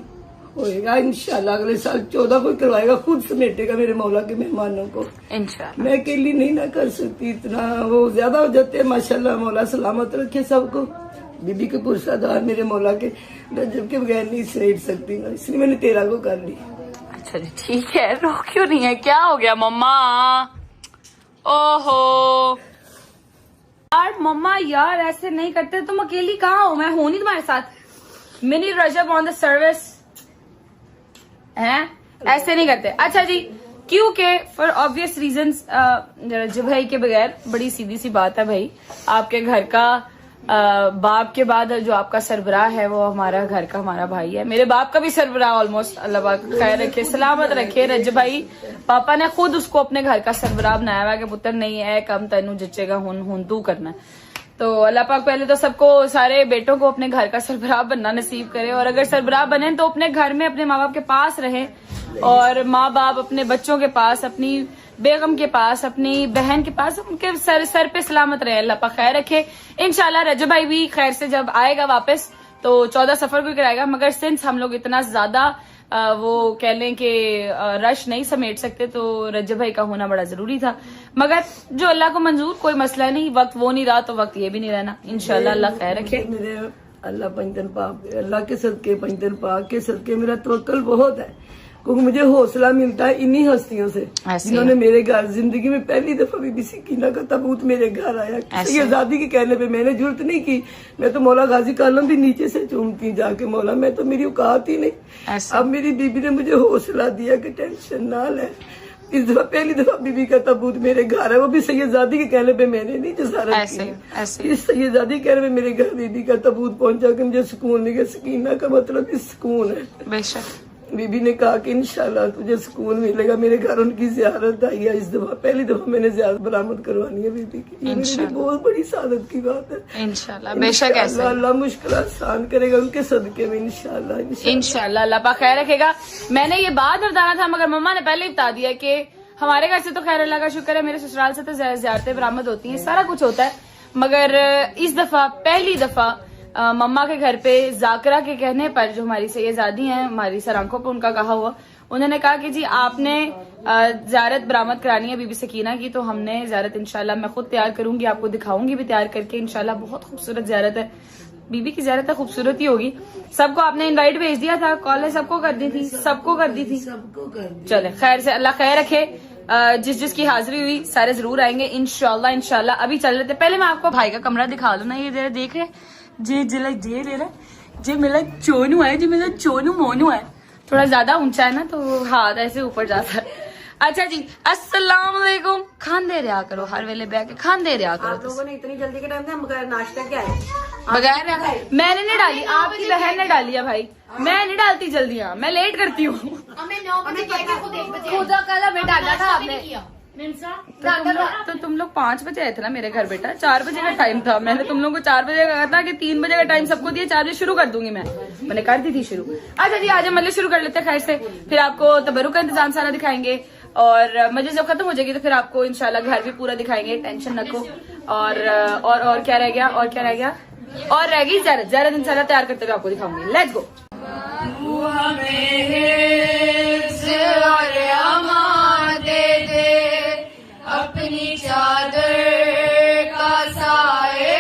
होएगा इंशाल्लाह अगले साल 14 को करवाएगा, खुद समेटेगा मेरे मौला के मेहमानों को इंशाल्लाह। मैं अकेली नहीं ना कर सकती, इतना वो ज्यादा हो जाते हैं। माशाल्लाह मौला सलामत रखे सबको। बीबी के पुरसादार मेरे मौला के, रजब के बगैर नहीं समेट सकती ना, इसलिए मैंने 13 को कर ली।
अच्छा जी ठीक है। रो क्यों नहीं है? क्या हो गया मम्मा? ओहो यार मम्मा यार ऐसे नहीं करते। तुम अकेली कहाँ हो? मैं हूं नहीं तुम्हारे साथ। Mini Rajab on the service हैं, ऐसे नहीं करते। अच्छा जी क्योंकि फॉर ऑब्वियस रीजंस रजब भाई के बगैर बड़ी सीधी सी बात है भाई, आपके घर का बाप के बाद जो आपका सरबराह है वो हमारा घर का हमारा भाई है। मेरे बाप का भी सरबराह ऑलमोस्ट अल्लाह पाक खैर रखे सलामत रखे रजब भाई। पापा ने खुद उसको अपने घर का सरबराह बनाया हुआ कि पुत्र नहीं है कम तेनू जचेगा हुन तू करना। तो अल्लाह पाक पहले तो सबको सारे बेटों को अपने घर का सरबराह बनना नसीब करे और अगर सरबराह बने तो अपने घर में अपने माँ बाप के पास रहे और माँ बाप अपने बच्चों के पास, अपनी बेगम के पास, अपनी बहन के पास, उनके सर पे सलामत रहे। अल्लाह पाक खैर रखे। इंशाल्लाह रजब भाई भी खैर से जब आएगा वापस तो 14 सफर को कराएगा मगर सिंस हम लोग इतना ज्यादा वो कह लें कि रश नहीं समेट सकते तो रजब भाई का होना बड़ा जरूरी था मगर जो अल्लाह को मंजूर, कोई मसला नहीं। वक्त वो नहीं रहा तो वक्त ये भी नहीं रहना। इंशाल्लाह अल्लाह खैर रखे।
मेरे अल्लाह पंजन पाक, अल्लाह के सदके पंजन पाक के सदके मेरा तवक्कल बहुत है क्योंकि मुझे हौसला मिलता है इन्हीं हस्तियों से जिन्होंने मेरे घर जिंदगी में पहली दफा बीबी सकीना का ताबूत मेरे घर आया। किसी आजादी के कहने पे मैंने जरूरत नहीं की, मैं तो मौला गाजी कालम भी नीचे से चूमती जाके मौला, मैं तो मेरी औकात ही नहीं। अब मेरी बीबी ने मुझे हौसला दिया कि टेंशन ना ले। इस दफा पहली दफा बीबी का ताबूत मेरे घर है, वो भी सैयदादी के कहने पे मैंने नहीं जसारत की। इस सैयदादी के कहने पे मेरे घर बीबी का ताबूत पहुंचा कि मुझे सुकून मिल गया। सकीना का मतलब इस सुकून है। बेशक बीबी ने कहा कि इंशाल्लाह तुझे सुकून मिलेगा। मेरे घर उनकी ज़ियारत आई है इस दफा, पहली दफा मैंने ज़ियारत बरामद करवानी है बीबी की। ये मेरे लिए बहुत बड़ी सादत की बात है। इंशाल्लाह बेशक ऐसे अल्लाह मुश्किल आसान करेगा उनके सदके में इंशाल्लाह अल्लाह पाक खैर रखेगा। मैंने ये बात बताना था मगर मम्मा ने पहले ही बता दिया कि हमारे घर से तो खैर अल्लाह का शुक्र है, मेरे ससुराल से तो ज़ियारतें बरामद होती है, सारा कुछ होता है मगर इस दफा पहली दफा मम्मा के घर पे जाकरा के कहने पर जो हमारी सैयदादी हैं, हमारी सर आंखों पर उनका कहा हुआ, उन्होंने कहा कि जी आपने ज़ियारत बरामद करानी है बीबी सकीना की तो हमने ज़ियारत इंशाल्लाह मैं खुद तैयार करूंगी, आपको दिखाऊंगी भी तैयार करके इंशाल्लाह। बहुत खूबसूरत ज़ियारत है बीबी की। ज़ियारत खूबसूरत ही होगी। सबको आपने इनवाइट भेज दिया था, कॉल सबको कर दी थी, सबको कर दी थी। चले खैर से अल्लाह खैर रखे। जिस जिसकी हाजिरी हुई सारे जरूर आएंगे इंशाल्लाह। अभी चल रहे थे, पहले मैं आपको भाई का कमरा दिखा दूं ना, ये जरा देख रहे जे मेरा चोनू है, जो मेरा चोनू मोनू है, थोड़ा ज्यादा ऊंचा है ना तो हाथ ऐसे ऊपर जाता है। अच्छा जी अस्सलाम वालेकुम। खान दे रहा करो हर वेले बैठ के, खान दे रहा करो। लोगों ने इतनी जल्दी के टाइम में बगैर नाश्ता क्या है? बगैर मैंने नहीं डाली, आपकी बहन ने डाली है भाई, मैं नहीं डालती जल्दी। हाँ मैं लेट करती हूँ। डाला था आपने तो तुम लोग 5 बजे आए थे ना मेरे घर बेटा, 4 बजे का टाइम था। मैंने तुम लोग को 4 बजे का कहा था कि 3 बजे का टाइम सबको दिया, 4 बजे शुरू कर दूंगी मैंने कर दी थी शुरू। अच्छा जी आज मजलिस शुरू कर लेते हैं खैर से, फिर आपको तबरुक का इंतजाम सारा दिखाएंगे और मजलिस जब खत्म हो जाएगी तो फिर आपको इंशाल्लाह घर भी पूरा दिखाएंगे, टेंशन रखो। और क्या रह गया और रह गई ज़्यादा इंशाल्लाह तैयार करते हुए आपको दिखाऊंगी। Let's go. अपनी चादर का साए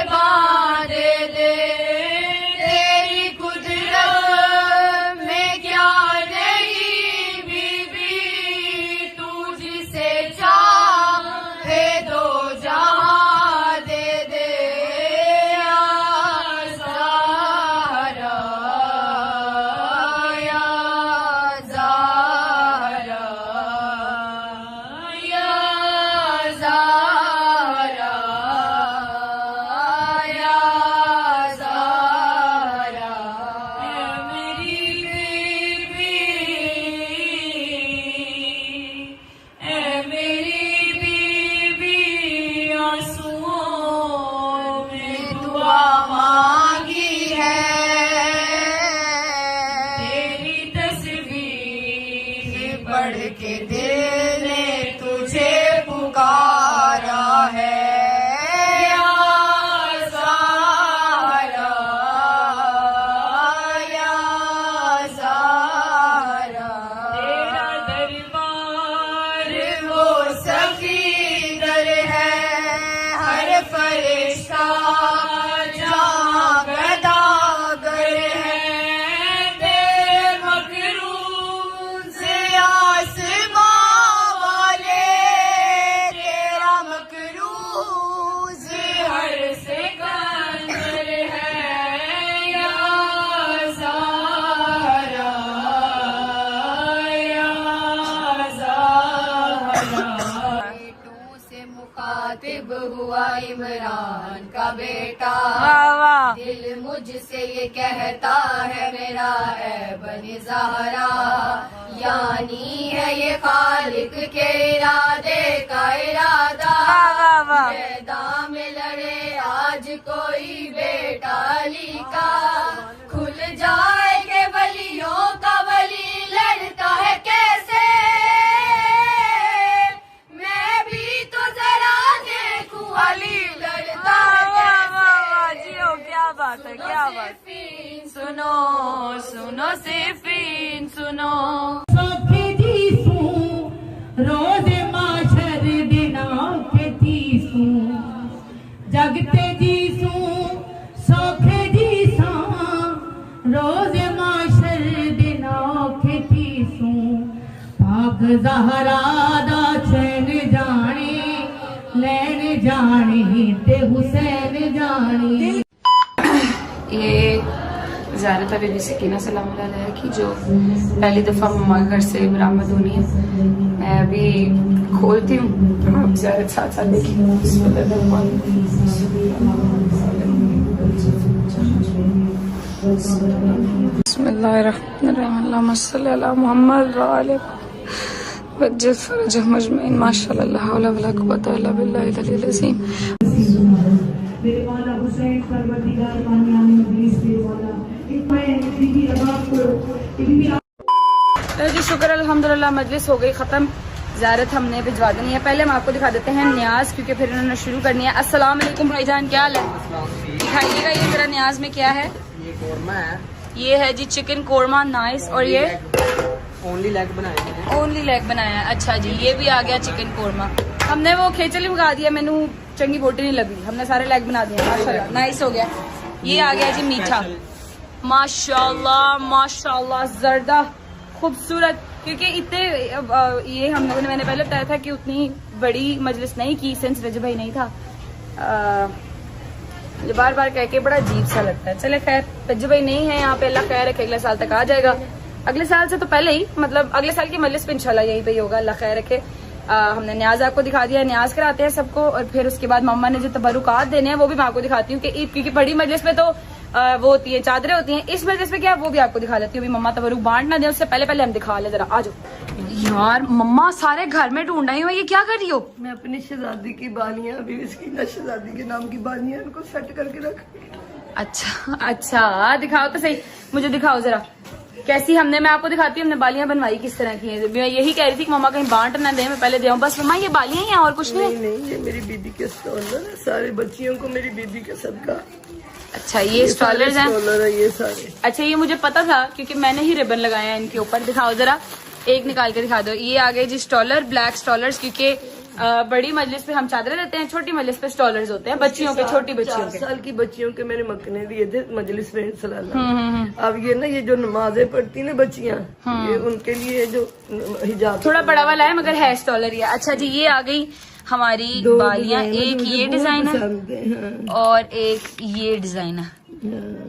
इमरान का बेटा।
वाह वाह।
दिल मुझसे ये कहता है मेरा है बनी ज़हरा, यानी है ये खालिक के इरादे का इरादा।
वाह वाह।
मैदान में लड़े आज कोई बेटा अली का, खुल जाए के वलियों का वली लड़ता है कैसे, मैं भी तो जरा देखूं अली लड़ता है कैसे।
जियो, क्या बात है, क्या बात। सुनो सुनो सिफीन सुनो।
सौखे जीसू रोज माशर दिना के जीसू, जगते जीसू सौखे जीसा रोज माशर दिना के जीसू, पाक ज़हरा दा चैन जाने लैन जाने ते हुसैन जाने।
ये ज़ारत बीबी सकीना सलाम अलैहा की जो पहली दफ़ा मम्मा के घर से बरामद होनी है। मैं अभी खोलती हूँ, आप ज़ारत साथ साथ बिस्मिल्लाहिर्रहमानिर्रहीम सल्ली अला मुहम्मद व आले वज्जल फरजहुम अजमईन। माशाअल्लाह ला हौला वला कुव्वता इल्ला बिल्लाहिल अलील अज़ीम।
मेरे वाला हुसैन परवरदिगार बानियाने मजलिस दे वाला एक मैं दीदी अबाब को
तो जी शुक्र अल्हम्दुलिल्लाह मजलिस हो गई ख़त्म। ज़ारत हमने भिजवा देनी है। पहले हम आपको दिखा देते हैं न्याज, क्योंकि फिर उन्होंने शुरू करनी है। अस्सलाम वालेकुम भाईजान, क्या हाल है? दिखाइएगा ये जरा न्याज में क्या है।
ये कोरमा है,
ये है जी चिकन कोरमा, नाइस। और ये
ओनली लेग बनाए हैं।
ओनली लेग बनाया है। अच्छा जी, ये भी आ गया चिकन कोरमा। हमने वो खेचली मंगा दिया, मैनू चंगी बोटी नहीं लगी, हमने सारे लेग बना दिए। माशाल्लाह नाइस हो गया। ये आ गया जी मीठा, माशाल्लाह माशाल्लाह जर्दा खूबसूरत। क्योंकि इतने ये हम लोगों ने, मैंने पहले बताया था कि उतनी बड़ी मजलिस नहीं की सिंस रजब भाई नहीं था। मुझे बार बार कह के बड़ा अजीब सा लगता है। चले खैर, रजब भाई नहीं है यहाँ पे, अल्लाह खैर रखे, अगले साल तक आ जाएगा। अगले साल से तो पहले ही, मतलब अगले साल की मजलिस पे इंशाल्लाह यहीं पे ही होगा, अल्लाह खैर रखे। हमने न्याज आपको दिखा दिया, न्याज कराते हैं सबको। और फिर उसके बाद मम्मा ने जो तबरुकात देने हैं वो भी मैं आपको दिखाती हूँ कि क्योंकि बड़ी मजलिस में तो वो होती है, चादरें होती हैं। इस मजलिस में क्या वो भी आपको दिखा देती हूँ। मम्मा तबरुक बांट ना दे उससे पहले पहले हम दिखा ले जरा। आ जाओ यार, मम्मा सारे घर में ढूंढ रही हो, ये क्या कर रही हो?
मैं अपनी शहजादी की बालियां, अभी इसकी शहजादी के नाम की बालियां, इनको सेट करके रख।
अच्छा अच्छा, दिखाओ तो सही, मुझे दिखाओ जरा कैसी। हमने, मैं आपको दिखाती हूँ हमने बालियां बनवाई किस तरह की है। मैं यही कह रही थी कि मम्मा कहीं बांट ना दे, मैं पहले दे आऊं। बस मम्मा ये बालियां ही हैं और कुछ नहीं?
नहीं, ये मेरी बीबी के स्टॉलर है, सारे बच्चियों को मेरी बीबी के सदका।
अच्छा, ये स्टॉलर्स हैं?
स्टॉलर है ये सारे।
अच्छा, ये मुझे पता था क्योंकि मैंने ही रिबन लगाया है इनके ऊपर। दिखाओ जरा, एक निकाल के दिखा दो। ये आ गए जी स्टॉलर, ब्लैक स्टॉलर्स, क्योंकि बड़ी मजलिस पे हम चादरें देते हैं, छोटी मजलिस पे स्टॉलर्स होते हैं बच्चियों के, छोटी बच्चियों के।
4 साल की बच्चियों के मैंने मकने दिए थे मजलिस में सलाना। अब ये ना, ये जो नमाजें पढ़ती ना बच्चियां, ये उनके लिए जो हिजाब
थोड़ा बड़ा वाला है मगर है स्टॉलर ये। अच्छा जी, ये आ गई हमारी बालियां। एक ये डिजाइन है और एक ये डिजाइन है।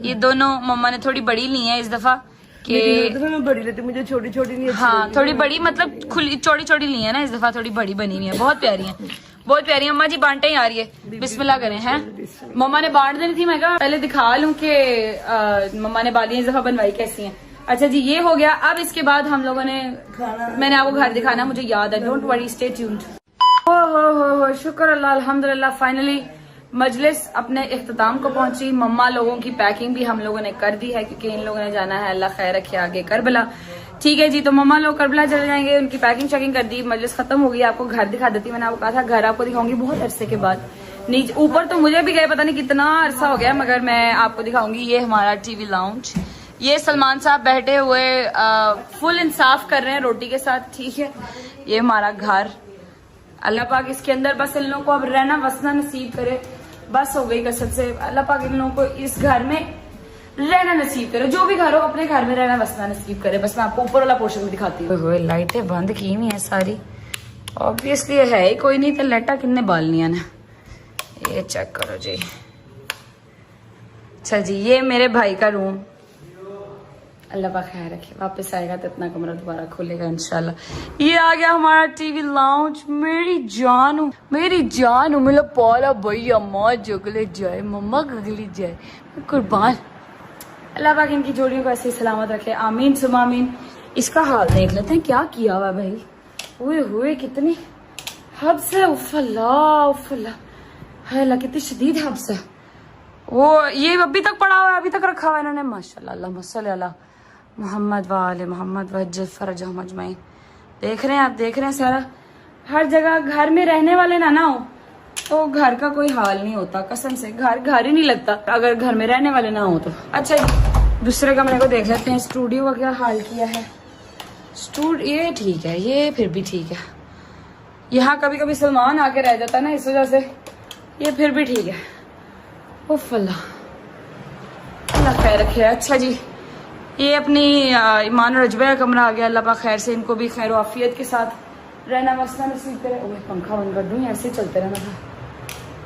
ये दोनों मम्मा ने थोड़ी बड़ी ली है इस दफा कि
मैं बड़ी लेती, मुझे छोटी छोटी नहीं।
हाँ, थोड़ी बड़ी, मतलब खुली चौड़ी चौड़ी ली है ना, इस दफा थोड़ी बड़ी बनी हुई है। बहुत प्यारी है, बहुत प्यारी है। अम्मा जी बांटे ही आ रही है, बिस्मिल्लाह करें। हैं मम्मा ने बांट देनी थी, मैं कहा पहले दिखा लूं कि मम्मा ने बालियां इस दफा बनवाई कैसी हैं। अच्छा जी, ये हो गया। अब इसके बाद हम लोगों ने, मैंने आपको घर दिखाना, मुझे याद है, डोंट वरी, स्टे ट्यून्ड। हो शुक्र अल्लाह, अल्हम्दुलिल्लाह, फाइनली मजलिस अपने इख्तिताम को पहुंची। मम्मा लोगों की पैकिंग भी हम लोगों ने कर दी है क्योंकि इन लोगों ने जाना है, अल्लाह खैर रखे, आगे करबला। ठीक है जी, तो मम्मा लोग करबला चले जाएंगे, उनकी पैकिंग चेकिंग कर दी, मजलिस खत्म हो गई। आपको घर दिखा देती, मैंने आपको कहा था घर आपको दिखाऊंगी बहुत अरसे के बाद। नीचे ऊपर तो मुझे भी गए पता नहीं कितना अरसा हो गया, मगर मैं आपको दिखाऊंगी। ये हमारा टीवी लाउंज, ये सलमान साहब बैठे हुए फुल इंसाफ कर रहे हैं रोटी के साथ। ठीक है, ये हमारा घर, अल्लाह पाक इसके अंदर बस इन लोगों को अब रहना वसना नसीब करे। बस हो गई कसरत से, अल्लाह पाक इन लोगों को इस घर में रहना नसीब करे। जो भी घर हो अपने घर में रहना वसना नसीब करे। बस मैं आपको ऊपर वाला पोर्शन में दिखाती हूँ। लाइटें बंद की हुई है सारी, ऑब्वियसली है ही कोई नहीं तो लाइटा किन्ने बालनिया ने। ये चेक करो जी। अच्छा जी, ये मेरे भाई का रूम, अल्लाह पाक खैर रखे, वापस आएगा तो अपना कमरा दोबारा खोलेगा इंशाल्लाह। ये आ गया हमारा टीवी लाउंज। मेरी जान मेरा पाला भाई, अम्मा जगले जाए, मम्मा गगली जाए, कुर्बान। अल्लाह पाक इनकी जोड़ियों को ऐसे ही सलामत रखे, आमीन सुम आमीन। इसका हाल देख लेते हैं क्या किया हुआ भाई, हुए कितनी हब्स है, उफ़ल्ला है अल्लाह, कितनी शदीद हब्स है। वो ये अभी तक पड़ा हुआ है, अभी तक रखा हुआ है इन्होंने, माशाल्लाह अल्लाहुम्मा सल्ली अला मोहम्मद व आले मोहम्मद वज्जल फरजहुम अजमईन। देख रहे हैं आप, देख रहे हैं सारा, हर जगह। घर में रहने वाले ना हो तो घर का कोई हाल नहीं होता, कसम से घर ही नहीं लगता अगर घर में रहने वाले ना हो तो। अच्छा दूसरे कमरे को देख लेते हैं, स्टूडियो का क्या हाल किया है। ये ठीक है, ये फिर भी ठीक है। यहाँ कभी कभी सलमान आके रह जाता है ना, इस वजह से ये फिर भी ठीक है। उफ अल्लाह खैर रखे। अच्छा जी, ये अपनी ईमान और रजबा का कमरा आ गया, अल्लाह पाक खैर से इनको भी खैर आफियत के साथ रहना मसला नसीब करे। पंखा बंद कर दूं, ऐसे चलते रहना था।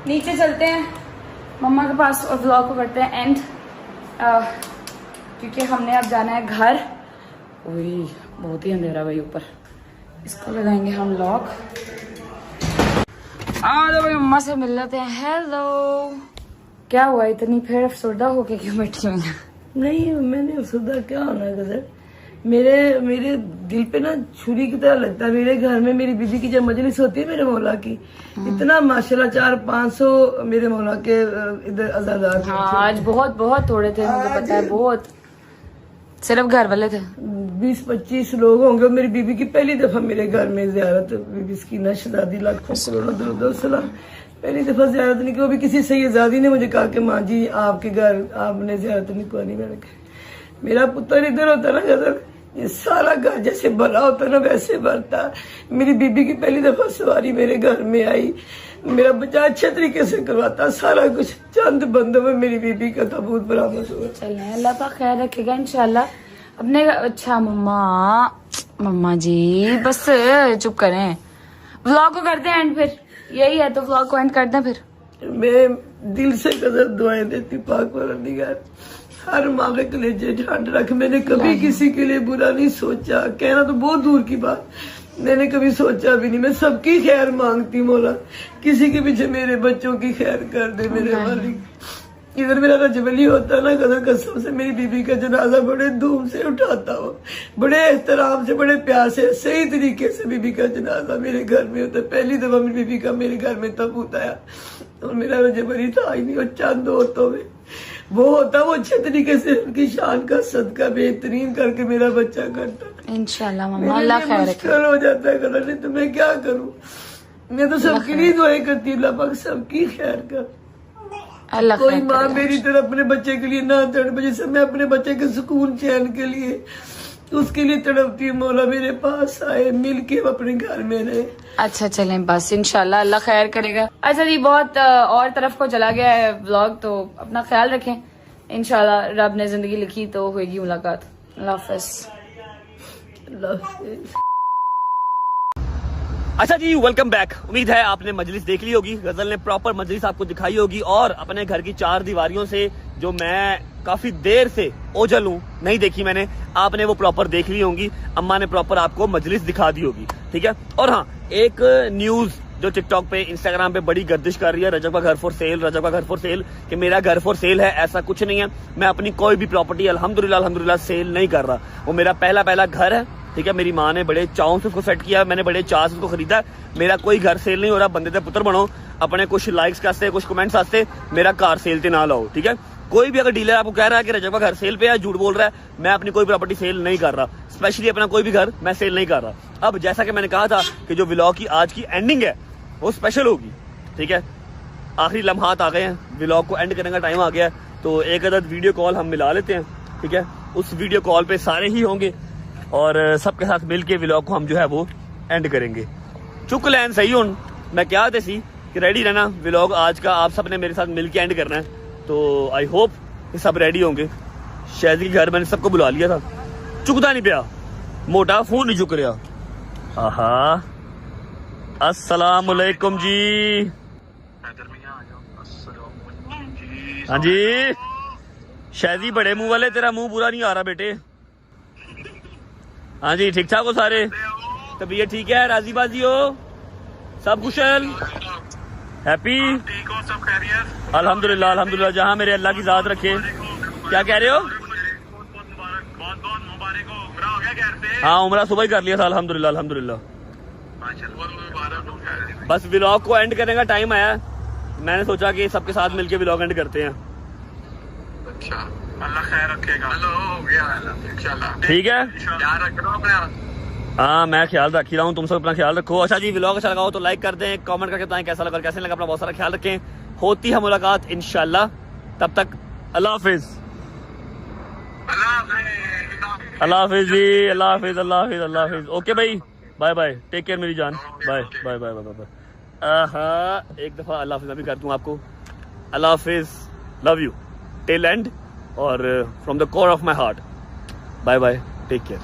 नीचे चलते हैं मम्मा के पास और व्लॉग को करते हैं एंड, क्योंकि हमने अब जाना है घर। वही बहुत ही अंधेरा भाई ऊपर, इसको लगाएंगे हम लॉक। तो भाई मम्मा से मिल लेते हैं। हेलो, क्या हुआ इतनी फिर अफसरदा होके क्यों बैठी हुई हैं?
नहीं मैंने अफसरदा क्या होना गजर, मेरे दिल पे ना छुरी की तरह लगता है। मेरे घर में मेरी बीबी की जब मजलिस होती है मेरे मौला की, इतना माशाल्लाह 400-500 मेरे मौला के इधर अज़ादार।
हाँ आज बहुत थोड़े थे, मुझे पता है, बहुत सिर्फ घर वाले थे।
20-25 लोग होंगे। मेरी बीबी की पहली दफा मेरे घर में ज़ियारत, बीबी की नशदादी लाखों करोड़ों दरुद सलाम, पहली दफा ज़ियारत नहीं की। वो भी किसी सैयदादी ने मुझे कहा कि माँ जी आपके घर आपने ज़ियारत नहीं करनी। मैंने कहा मेरा पुत्र इधर होता ना गजर, ये सारा घर जैसे भरा होता ना वैसे भरता। मेरी बीबी की पहली दफा सवारी मेरे घर में आई, मेरा बच्चा अच्छे तरीके से करवाता, सारा कुछ चंद बंदों में मेरी बीबी का ताबूत बरामद हुआ।
चलें अल्लाह पाक खैर रखेगा इंशाल्लाह अपने। अच्छा मम्मा जी बस चुप करें, व्लॉग को करते हैं एंड, फिर यही है तो व्लॉग को एंड करते हैं। फिर
मैं दिल से कदर दुआएं देती पाक परवरदिगार, हर माँ के कलेजे ठंड रख। मैंने कभी किसी के लिए बुरा नहीं सोचा, कहना तो बहुत दूर की बात, मैंने कभी सोचा भी नहीं। मैं सबकी खैर मांगती मौला, किसी के पीछे मेरे बच्चों की खैर कर दे मेरे मालिक। इधर मेरा रजबली होता ना कदर कसम से मेरी बीबी का जनाजा बड़े धूम से उठाता हो, बड़े एहतराम से, बड़े प्यार से, सही तरीके से बीबी का जनाजा मेरे घर में होता। पहली दफा मेरी बीबी का मेरे घर में ताबूत आया और मेरा रजबली था ही नहीं, और चंद औरतों में वो होता, वो अच्छे तरीके से उनकी शान का सदका बेहतरीन करके मेरा बच्चा करता।
इंशाल्लाह मम्मा अल्लाह खैर रखे।
मुश्किल हो जाता है कलर, नहीं तो मैं क्या करूँ। मैं तो सबके लिए दुआएं करती हूँ, अल्लाह पाक सबकी खैर कर।
अल्लाह
कोई माँ मेरी तरह अपने बच्चे के लिए ना तड़पे, जैसे मैं अपने बच्चे के सुकून चैन के लिए उसके लिए तड़पती हूँ। मौला मेरे पास आए, मिल के अपने घर में रहे।
अच्छा चलें बस, इंशाल्लाह अल्लाह खैर करेगा। अच्छा जी बहुत और तरफ को चला गया है व्लॉग, तो अपना ख्याल रखें, इंशाल्लाह रब ने जिंदगी लिखी तो होगी मुलाकात। अल्लाह हाफ़िज़।
अच्छा जी वेलकम बैक। उम्मीद है आपने मजलिस देख ली होगी, गजल ने प्रॉपर मजलिस आपको दिखाई होगी, और अपने घर की 4 दीवारियों से जो मैं काफी देर से ओझल हूँ, नहीं देखी मैंने, आपने वो प्रॉपर देख ली होंगी। अम्मा ने प्रॉपर आपको मजलिस दिखा दी होगी, ठीक है। और हाँ, एक न्यूज जो टिकटॉक पे इंस्टाग्राम पे बड़ी गर्दिश कर रही है, रजब का घर फॉर सेल, रजब का घर फॉर सेल, कि मेरा घर फॉर सेल है, ऐसा कुछ नहीं है। मैं अपनी कोई भी प्रॉपर्टी अल्हम्दुलिल्लाह सेल नहीं कर रहा, वो मेरा पहला घर है, ठीक है। मेरी माँ ने बड़े चाव से उसको सेट किया, मैंने बड़े चाव से उसको खरीदा। मेरा कोई घर सेल नहीं हो रहा, बंदे दे पुत्र बनो, अपने कुछ लाइक्स कास्ते, कुछ कमेंट्स आस्ते मेरा कार सेल ते ना लाओ, ठीक है। कोई भी अगर डीलर आपको कह रहा है कि रजब का घर सेल पे है, झूठ बोल रहा है। मैं अपनी कोई प्रॉपर्टी सेल नहीं कर रहा, स्पेशली अपना कोई भी घर मैं सेल नहीं कर रहा। अब जैसा कि मैंने कहा था कि जो व्लॉग की आज की एंडिंग है वो स्पेशल होगी, ठीक है। आखिरी लम्हात आ गए हैं, व्लॉग को एंड करने का टाइम आ गया है, तो एक अदद वीडियो कॉल हम मिला लेते हैं, ठीक है। उस वीडियो कॉल पे सारे ही होंगे और सबके साथ मिलके व्लॉग को हम जो है वो एंड करेंगे। चुक लैन सही हूं, मैं क्या सी कि रेडी रहना, व्लॉग आज का आप सब ने मेरे साथ मिलके एंड करना है, तो आई होप कि सब रेडी होंगे। शहजी के घर मैंने सबको बुला लिया था, चुकता नहीं पिया, मोटा फोन नहीं चुक रहा। आहा अस्सलाम वालेकुम जी। हाँ जी शहजी बड़े मुंह वाले, तेरा मुंह बुरा नहीं आ रहा बेटे, हाँ जी, ठीक ठाक हो सारे? तबीयत ठीक है? राजी बाजी हो? सब कुशल? हैप्पी?
ठीक हो? सब खैरियत?
अल्हम्दुलिल्लाह अल्हम्दुलिल्लाह, जहाँ मेरे अल्लाह की ज़ात रखे। क्या कह रहे हो?
बहुत बहुत मुबारक हो। उम्रा हो गया घर से?
हाँ, उम्रा सुबह ही कर लिया था, अल्हम्दुलिल्लाह अल्हम्दुलिल्लाह।
मुबारक।
बस व्लॉग को एंड करने का टाइम आया, मैंने सोचा कि सबके साथ मिलके व्लॉग एंड करते हैं।
अच्छा, अल्लाह खैर रखेगा। हेलो, हो गया इंशाल्लाह।
ठीक है,
ख्याल रख रहा हूं अपना।
हाँ मैं ख्याल रख ही रहा हूँ, तुम सब अपना ख्याल रखो। अच्छा जी, व्लॉग अच्छा लगा हो तो लाइक कर दें, कमेंट करके बताएं कैसा लगा और कैसे लगा। अपना बहुत सारा ख्याल रखें, होती है मुलाकात इंशाल्लाह। तब तक अल्लाह हाफिज। अल्लाह हाफिज जी, अल्लाह हाफिज, अल्लाह हाफिज, अल्लाह हाफिज। ओके भाई, बाय बाय, टेक केयर मेरी जान। Bye bye bye bye bye. एक दफा अल्लाह हाफिज मैं भी कर दूं आपको। अल्लाह हाफिज, लव यू टिल एंड और from the core of my heart. Bye bye, take care.